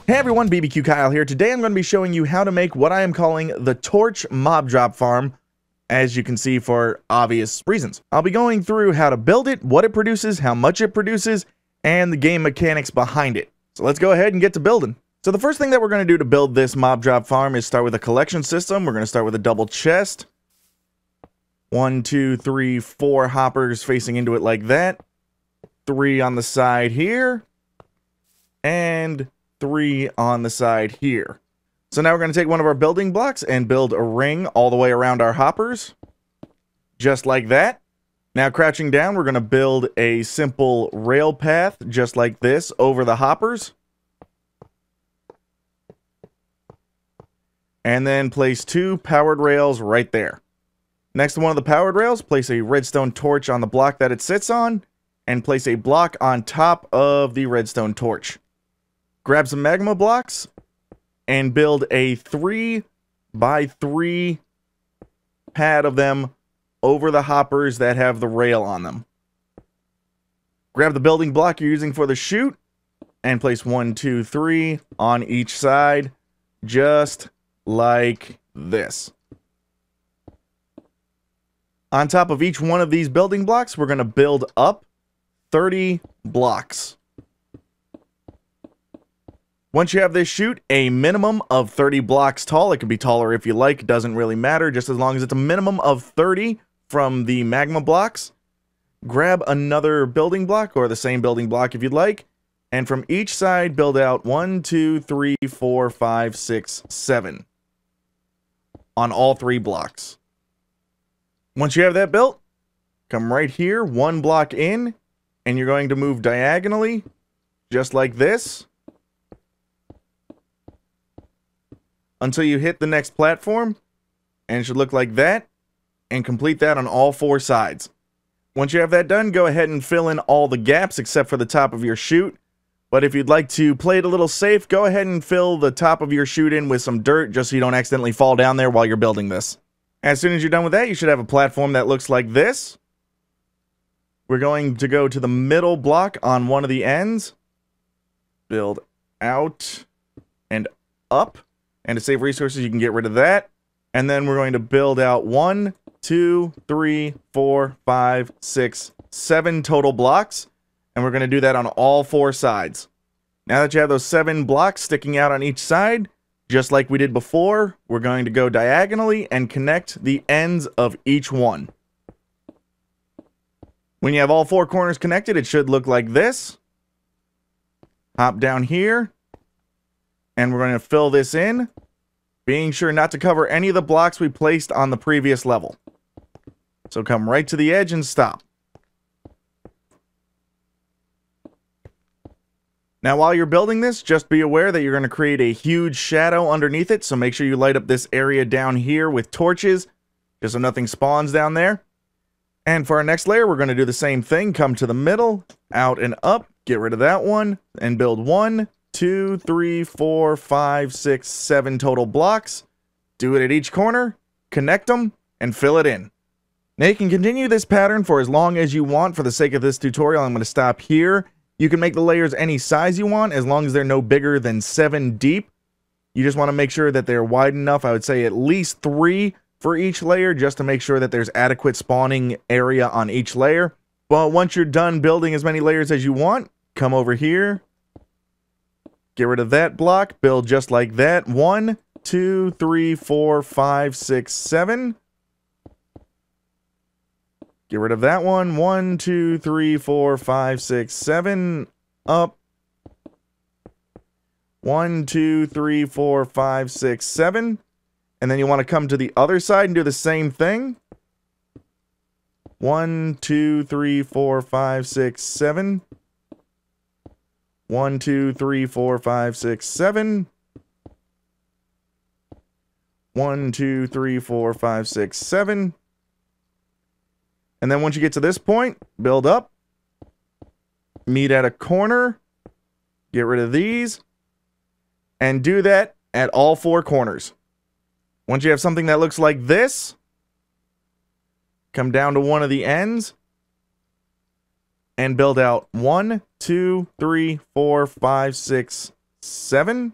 Hey everyone, BBQ Kyle here. Today I'm going to be showing you how to make what I am calling the Torch Mob Drop Farm, as you can see for obvious reasons. I'll be going through how to build it, what it produces, how much it produces, and the game mechanics behind it. So let's go ahead and get to building. So the first thing that we're going to do to build this mob drop farm is start with a collection system. We're going to start with a double chest. 1, 2, 3, 4 hoppers facing into it like that. 3 on the side here. And 3 on the side here. So now we're going to take one of our building blocks and build a ring all the way around our hoppers. Just like that. Now crouching down, we're going to build a simple rail path just like this over the hoppers. And then place 2 powered rails right there. Next to one of the powered rails, place a redstone torch on the block that it sits on, and place a block on top of the redstone torch. Grab some magma blocks and build a 3 by 3 pad of them over the hoppers that have the rail on them. Grab the building block you're using for the chute and place 1, 2, 3 on each side, just like this. On top of each one of these building blocks, we're going to build up 30 blocks. Once you have this chute, a minimum of 30 blocks tall, it can be taller if you like, it doesn't really matter, just as long as it's a minimum of 30 from the magma blocks. Grab another building block, or the same building block if you'd like, and from each side build out 1, 2, 3, 4, 5, 6, 7 on all 3 blocks. Once you have that built, come right here, 1 block in, and you're going to move diagonally, just like this, until you hit the next platform, and it should look like that, and complete that on all 4 sides. Once you have that done, go ahead and fill in all the gaps except for the top of your chute. But if you'd like to play it a little safe, go ahead and fill the top of your chute in with some dirt just so you don't accidentally fall down there while you're building this. As soon as you're done with that, you should have a platform that looks like this. We're going to go to the middle block on one of the ends. Build out and up. And to save resources, you can get rid of that. And then we're going to build out 1, 2, 3, 4, 5, 6, 7 total blocks. And we're going to do that on all 4 sides. Now that you have those 7 blocks sticking out on each side, just like we did before, we're going to go diagonally and connect the ends of each one. When you have all 4 corners connected, it should look like this. Hop down here. And we're going to fill this in, being sure not to cover any of the blocks we placed on the previous level. So come right to the edge and stop. Now while you're building this, just be aware that you're going to create a huge shadow underneath it, so make sure you light up this area down here with torches, just so nothing spawns down there. And for our next layer, we're going to do the same thing. Come to the middle, out and up, get rid of that one, and build 1, 2, 3, 4, 5, 6, 7 total blocks. Do it at each corner, connect them, and fill it in. Now you can continue this pattern for as long as you want. For the sake of this tutorial, I'm going to stop here. You can make the layers any size you want, as long as they're no bigger than 7 deep. You just want to make sure that they're wide enough. I would say at least 3 for each layer, just to make sure that there's adequate spawning area on each layer. Well, once you're done building as many layers as you want, come over here. Get rid of that block, build just like that. 1, 2, 3, 4, 5, 6, 7. Get rid of that one. 1, 2, 3, 4, 5, 6, 7. Up. 1, 2, 3, 4, 5, 6, 7. And then you want to come to the other side and do the same thing. 1, 2, 3, 4, 5, 6, 7. 1, 2, 3, 4, 5, 6, 7. 1, 2, 3, 4, 5, 6, 7. And then once you get to this point, build up. Meet at a corner. Get rid of these. And do that at all 4 corners. Once you have something that looks like this, come down to one of the ends. and build out 1, 2, 3, 4, 5, 6, 7.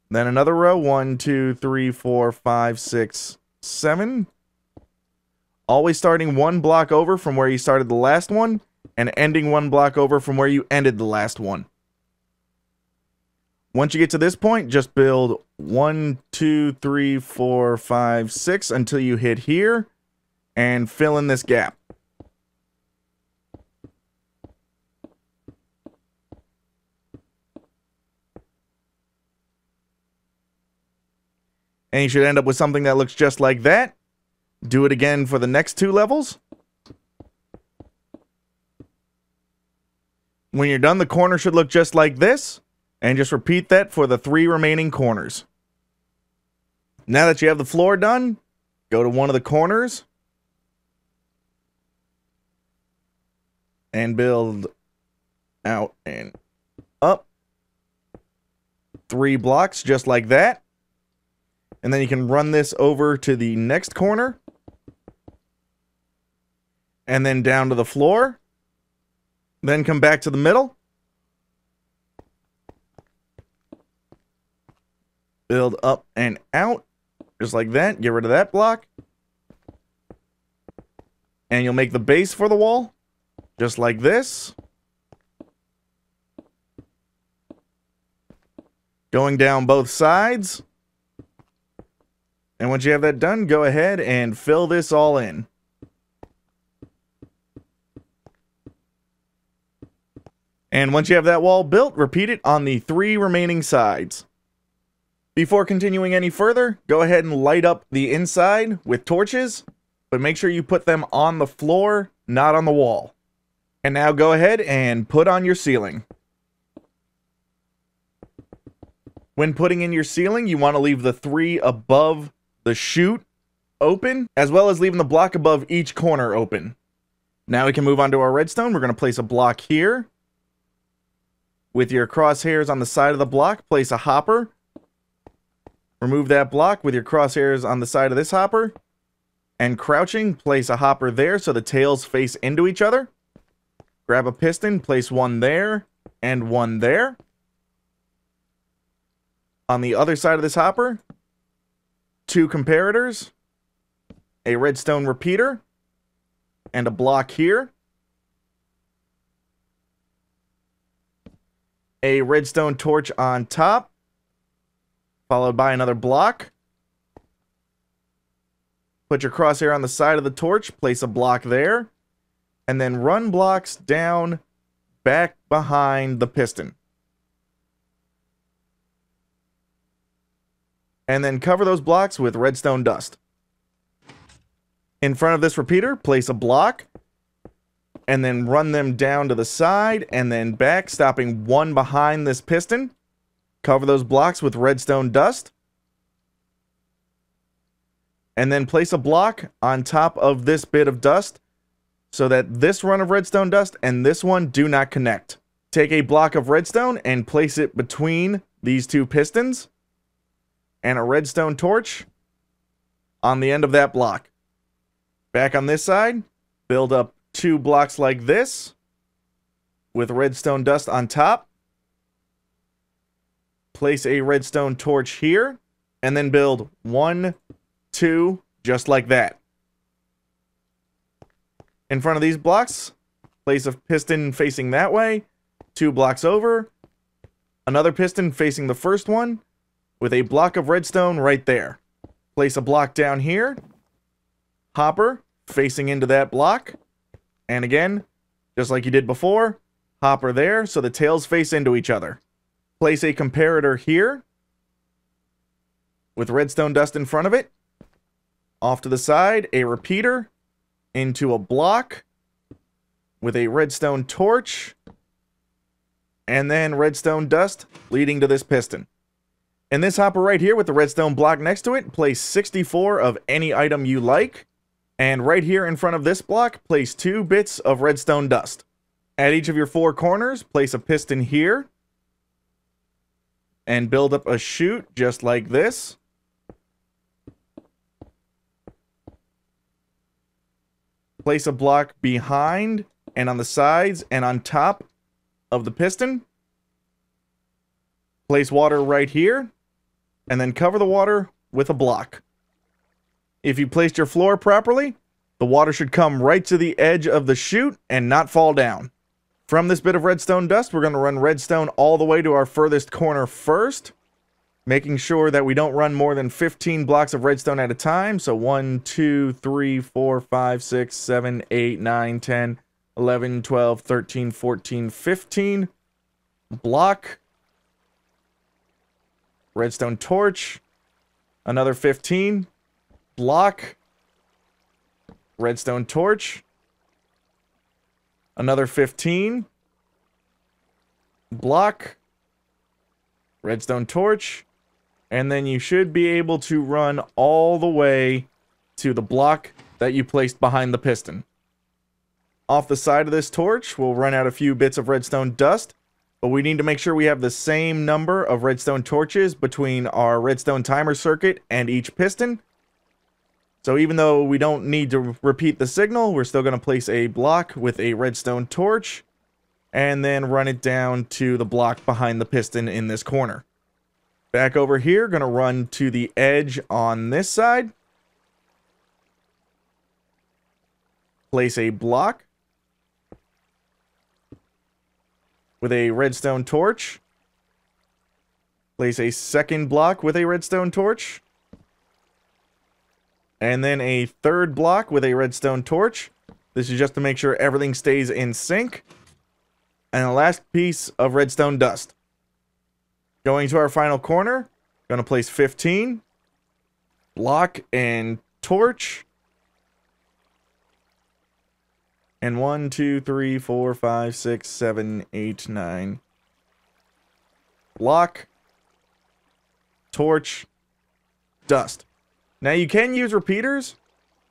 Then another row, 1, 2, 3, 4, 5, 6, 7. Always starting one block over from where you started the last one, and ending one block over from where you ended the last one. Once you get to this point, just build 1, 2, 3, 4, 5, 6 until you hit here, and fill in this gap. And you should end up with something that looks just like that. Do it again for the next 2 levels. When you're done, the corner should look just like this. And just repeat that for the 3 remaining corners. Now that you have the floor done, go to one of the corners. And build out and up. 3 blocks just like that. And then you can run this over to the next corner. And then down to the floor. Then come back to the middle. Build up and out. Just like that. Get rid of that block. And you'll make the base for the wall. Just like this. Going down both sides. And once you have that done, go ahead and fill this all in. And once you have that wall built, repeat it on the 3 remaining sides. Before continuing any further, go ahead and light up the inside with torches, but make sure you put them on the floor, not on the wall. And now go ahead and put on your ceiling. When putting in your ceiling, you want to leave the 3 above the chute open, as well as leaving the block above each corner open. Now we can move on to our redstone. We're going to place a block here. With your crosshairs on the side of the block, place a hopper. Remove that block with your crosshairs on the side of this hopper. And crouching, place a hopper there so the tails face into each other. Grab a piston, place one there, and one there. On the other side of this hopper, 2 comparators, a redstone repeater, and a block here. A redstone torch on top, followed by another block. Put your crosshair on the side of the torch, place a block there, and then run blocks down back behind the piston. And then cover those blocks with redstone dust. In front of this repeater, place a block, and then run them down to the side and then back, stopping one behind this piston. Cover those blocks with redstone dust. And then place a block on top of this bit of dust so that this run of redstone dust and this one do not connect. Take a block of redstone and place it between these 2 pistons and a redstone torch on the end of that block. Back on this side, build up 2 blocks like this with redstone dust on top. Place a redstone torch here and then build 1, 2, just like that. In front of these blocks, place a piston facing that way, 2 blocks over, another piston facing the first one, with a block of redstone right there. Place a block down here, hopper facing into that block, and again, just like you did before, hopper there so the tails face into each other. Place a comparator here, with redstone dust in front of it. Off to the side, a repeater into a block with a redstone torch, and then redstone dust leading to this piston. In this hopper right here with the redstone block next to it, place 64 of any item you like. And right here in front of this block, place 2 bits of redstone dust. At each of your 4 corners, place a piston here. And build up a chute just like this. Place a block behind and on the sides and on top of the piston. Place water right here, and then cover the water with a block. If you placed your floor properly, the water should come right to the edge of the chute and not fall down. From this bit of redstone dust, we're going to run redstone all the way to our furthest corner first, making sure that we don't run more than 15 blocks of redstone at a time. So 1, 2, 3, 4, 5, 6, 7, 8, 9, 10, 11, 12, 13, 14, 15. Block. Redstone torch. Another 15. Block. Redstone torch. Another 15. Block. Redstone torch. And then you should be able to run all the way to the block that you placed behind the piston. Off the side of this torch, we'll run out a few bits of redstone dust, but we need to make sure we have the same number of redstone torches between our redstone timer circuit and each piston. So even though we don't need to repeat the signal, we're still going to place a block with a redstone torch and then run it down to the block behind the piston in this corner. Back over here, going to run to the edge on this side. Place a block with a redstone torch. Place a second block with a redstone torch. And then a third block with a redstone torch. This is just to make sure everything stays in sync. And the last piece of redstone dust. Going to our final corner, going to place 15, block and torch, and 1, 2, 3, 4, 5, 6, 7, 8, 9, block, torch, dust. Now you can use repeaters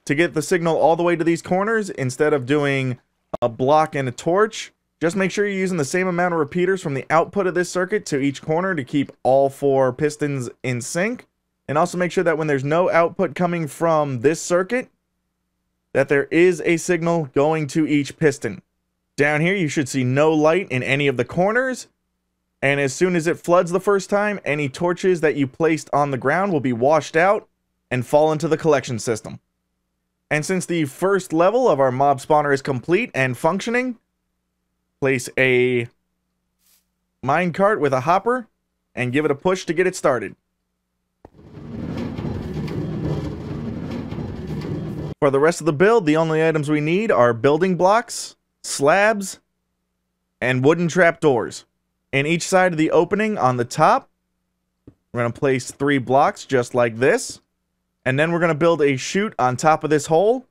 to get the signal all the way to these corners instead of doing a block and a torch. Just make sure you're using the same amount of repeaters from the output of this circuit to each corner to keep all 4 pistons in sync. And also make sure that when there's no output coming from this circuit, that there is a signal going to each piston. Down here, you should see no light in any of the corners. And as soon as it floods the first time, any torches that you placed on the ground will be washed out and fall into the collection system. And since the first level of our mob spawner is complete and functioning, place a minecart with a hopper and give it a push to get it started. For the rest of the build, the only items we need are building blocks, slabs, and wooden trapdoors. In each side of the opening on the top, we're going to place 3 blocks just like this. And then we're going to build a chute on top of this hole.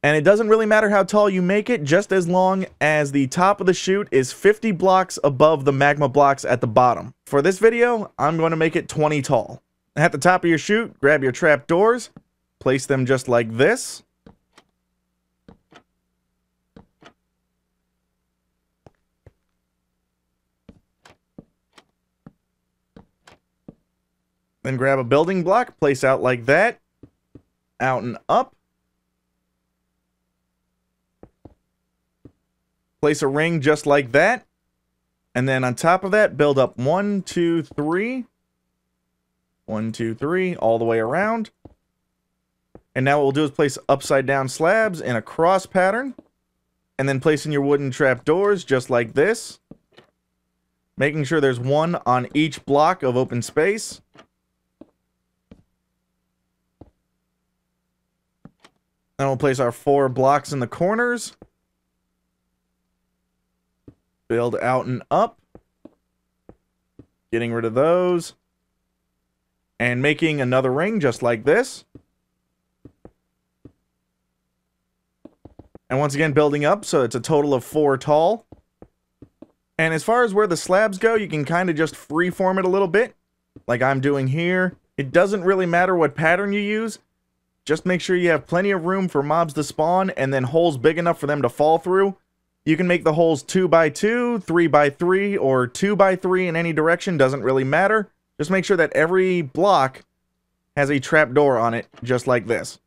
And it doesn't really matter how tall you make it, just as long as the top of the chute is 50 blocks above the magma blocks at the bottom. For this video, I'm going to make it 20 tall. At the top of your chute, grab your trapdoors, place them just like this. Then grab a building block, place out like that, out and up. Place a ring just like that. And then on top of that, build up 1, 2, 3. 1, 2, 3, all the way around. And now what we'll do is place upside down slabs in a cross pattern. And then placing your wooden trapdoors just like this. Making sure there's 1 on each block of open space. Then we'll place our 4 blocks in the corners. Build out and up. Getting rid of those. And making another ring just like this. And once again building up, so it's a total of 4 tall. And as far as where the slabs go, you can kind of just freeform it a little bit, like I'm doing here. It doesn't really matter what pattern you use. Just make sure you have plenty of room for mobs to spawn and then holes big enough for them to fall through. You can make the holes 2 by 2, 3 by 3, or 2 by 3 in any direction. Doesn't really matter. Just make sure that every block has a trapdoor on it, just like this.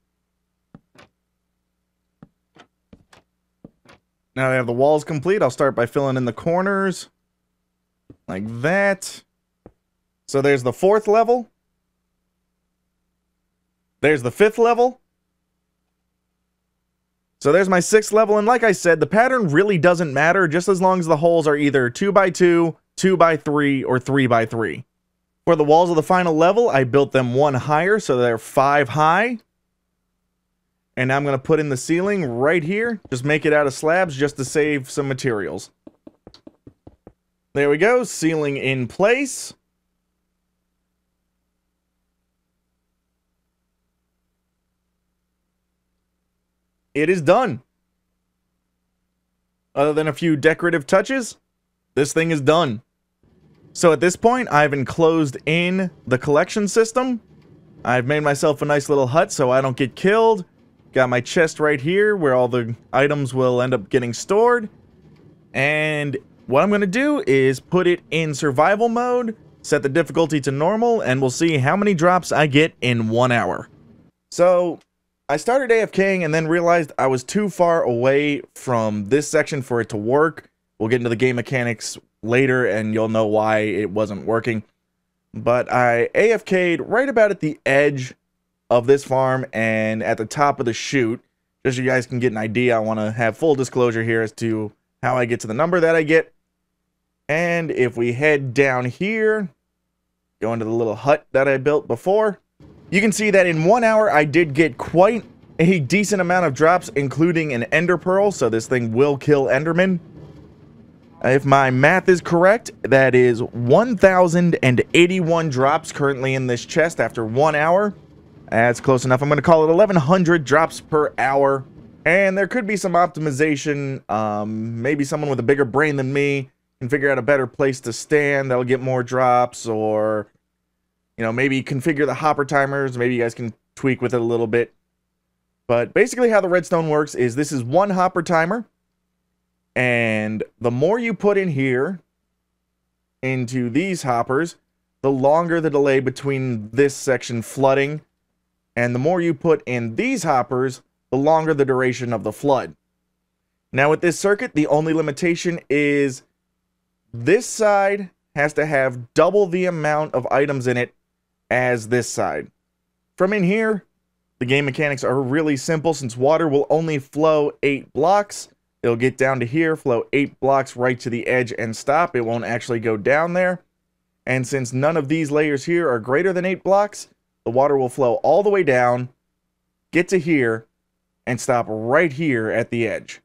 Now I have the walls complete. I'll start by filling in the corners, like that. So there's the 4th level. There's the 5th level. So there's my 6th level, and like I said, the pattern really doesn't matter just as long as the holes are either 2x2, 2x3, or 3x3. For the walls of the final level, I built them 1 higher, so they're 5 high. And I'm going to put in the ceiling right here. Just make it out of slabs just to save some materials. There we go, ceiling in place. It is done. Other than a few decorative touches, this thing is done. So at this point, I've enclosed in the collection system. I've made myself a nice little hut so I don't get killed. Got my chest right here where all the items will end up getting stored. And what I'm going to do is put it in survival mode, set the difficulty to normal, and we'll see how many drops I get in 1 hour. So I started AFKing and then realized I was too far away from this section for it to work. We'll get into the game mechanics later and you'll know why it wasn't working. But I AFK'd right about at the edge of this farm and at the top of the chute. Just so you guys can get an idea, I want to have full disclosure here as to how I get to the number that I get. And if we head down here, go into the little hut that I built before, you can see that in 1 hour I did get quite a decent amount of drops, including an ender pearl, so this thing will kill endermen. If my math is correct, that is 1,081 drops currently in this chest after 1 hour. That's close enough. I'm going to call it 1,100 drops per hour. And there could be some optimization. Maybe someone with a bigger brain than me can figure out a better place to stand that'll get more drops, or maybe configure the hopper timers. Maybe you guys can tweak with it a little bit. But basically how the redstone works is this is 1 hopper timer. And the more you put in here into these hoppers, the longer the delay between this section flooding. And the more you put in these hoppers, the longer the duration of the flood. Now with this circuit, the only limitation is this side has to have double the amount of items in it as this side. From in here, the game mechanics are really simple. Since water will only flow 8 blocks, it'll get down to here, flow 8 blocks right to the edge and stop. It won't actually go down there. And since none of these layers here are greater than 8 blocks, the water will flow all the way down, get to here, and stop right here at the edge.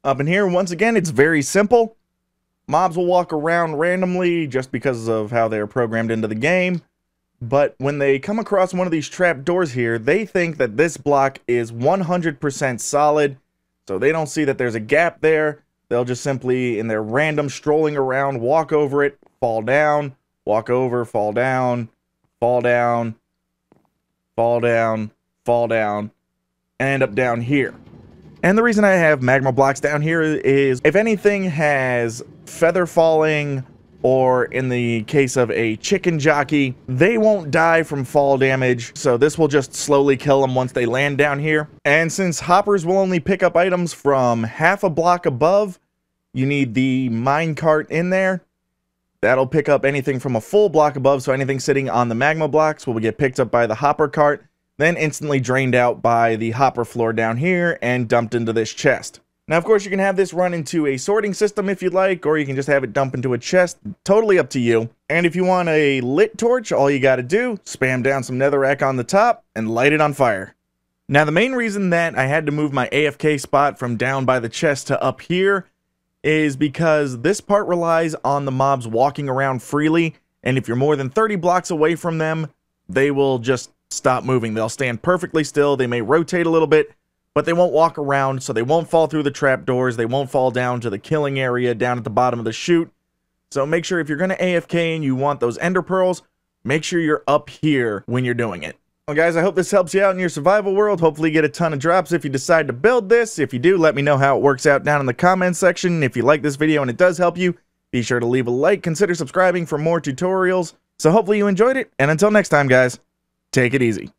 Up in here, once again, it's very simple. Mobs will walk around randomly just because of how they're programmed into the game. But when they come across one of these trap doors here, they think that this block is 100% solid. So they don't see that there's a gap there. They'll just simply, in their random strolling around, walk over it, fall down, walk over, fall down, fall down, fall down, fall down, and end up down here. And the reason I have magma blocks down here is if anything has feather falling, or in the case of a chicken jockey, they won't die from fall damage, so this will just slowly kill them once they land down here. And since hoppers will only pick up items from half a block above, you need the minecart in there. That'll pick up anything from a full block above, so anything sitting on the magma blocks will get picked up by the hopper cart, then instantly drained out by the hopper floor down here and dumped into this chest. Now, of course, you can have this run into a sorting system if you'd like, or you can just have it dump into a chest. Totally up to you. And if you want a lit torch, all you gotta do, spam down some netherrack on the top and light it on fire. Now, the main reason that I had to move my AFK spot from down by the chest to up here is because this part relies on the mobs walking around freely, and if you're more than 30 blocks away from them, they will just stop moving. They'll stand perfectly still. They may rotate a little bit, but they won't walk around, so they won't fall through the trapdoors. They won't fall down to the killing area down at the bottom of the chute. So make sure if you're going to AFK and you want those ender pearls, make sure you're up here when you're doing it. Well, guys, I hope this helps you out in your survival world. Hopefully you get a ton of drops if you decide to build this. If you do, let me know how it works out down in the comments section. If you like this video and it does help you, be sure to leave a like. Consider subscribing for more tutorials. So hopefully you enjoyed it, and until next time, guys, take it easy.